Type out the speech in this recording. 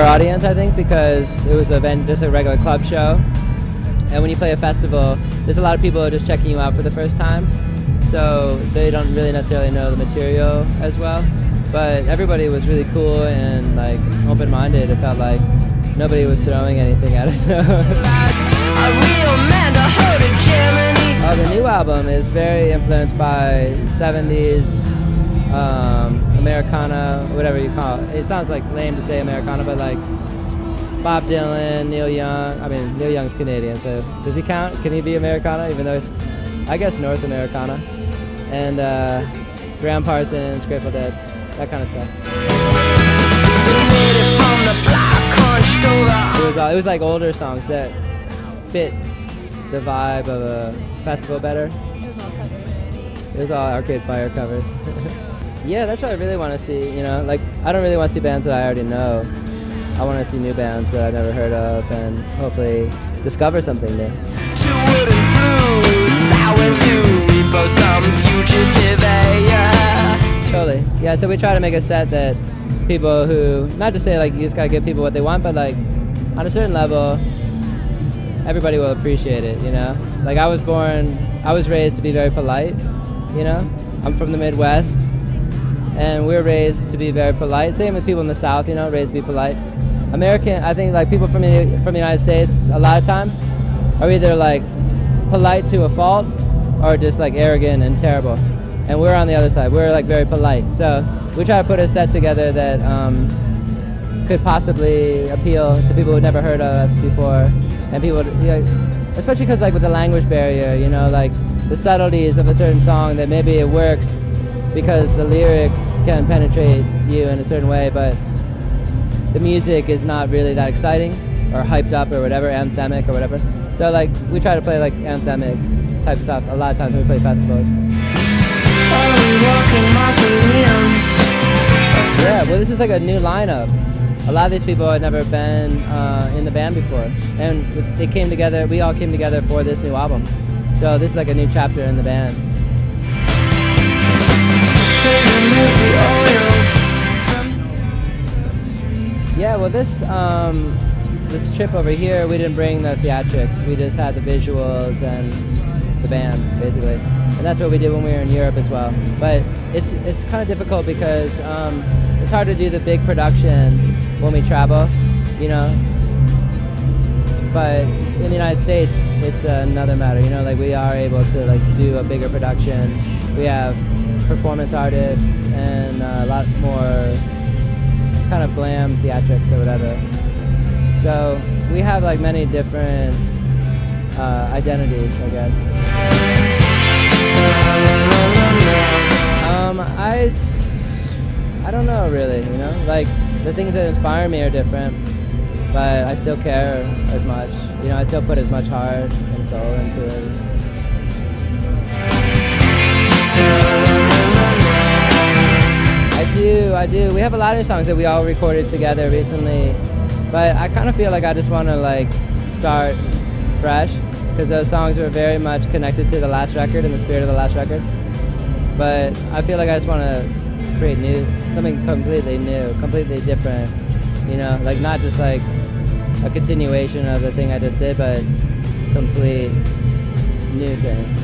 audience, I think, because it was just a regular club show. And when you play a festival, there's a lot of people who are just checking you out for the first time, so they don't really necessarily know the material as well. But everybody was really cool and like open-minded. It felt like nobody was throwing anything at us. The new album is very influenced by 70s Americana, whatever you call it. It sounds like lame to say Americana, but like Bob Dylan, Neil Young. I mean, Neil Young's Canadian, so does he count? Can he be Americana, even though he's, I guess, North Americana? And Graham Parsons, Grateful Dead, that kind of stuff. It was like older songs that fit the vibe of a festival better. It was all covers. It was all Arcade Fire covers. Yeah, that's what I really want to see, you know? Like, I don't really want to see bands that I already know. I want to see new bands that I've never heard of and hopefully discover something new. Totally. Yeah, so we try to make a set that people who, not to say like you just gotta give people what they want, but like on a certain level, everybody will appreciate it, you know? Like I was raised to be very polite, you know? I'm from the Midwest, and we're raised to be very polite. Same with people in the South, you know, raised to be polite. American, I think like people from the United States, a lot of times, are either like polite to a fault, or just like arrogant and terrible. And we're on the other side, we're like very polite. So we try to put a set together that could possibly appeal to people who've never heard of us before. And people, you know, especially because like with the language barrier, you know, like the subtleties of a certain song that maybe it works because the lyrics can penetrate you in a certain way, but the music is not really that exciting or hyped up or whatever, anthemic or whatever. So like we try to play like anthemic type stuff a lot of times when we play festivals. Yeah, well this is like a new lineup. A lot of these people had never been in the band before, and they came together, we all came together for this new album. So this is like a new chapter in the band. Yeah, well this trip over here, we didn't bring the theatrics, we just had the visuals and the band, basically. And that's what we did when we were in Europe as well. But it's kind of difficult because it's hard to do the big production when we travel, you know. But in the United States, it's another matter, you know, like we are able to like do a bigger production. We have performance artists and a lot more kind of glam theatrics or whatever. So we have like many different identities, I guess. I don't know really, you know, like the things that inspire me are different, but I still care as much, you know, I still put as much heart and soul into it. I do. We have a lot of songs that we all recorded together recently, but I kind of feel like I just want to like start fresh, because those songs were very much connected to the last record and the spirit of the last record. But I feel like I just want to create something completely new, completely different, you know, like not just like a continuation of the thing I just did, but completely new thing.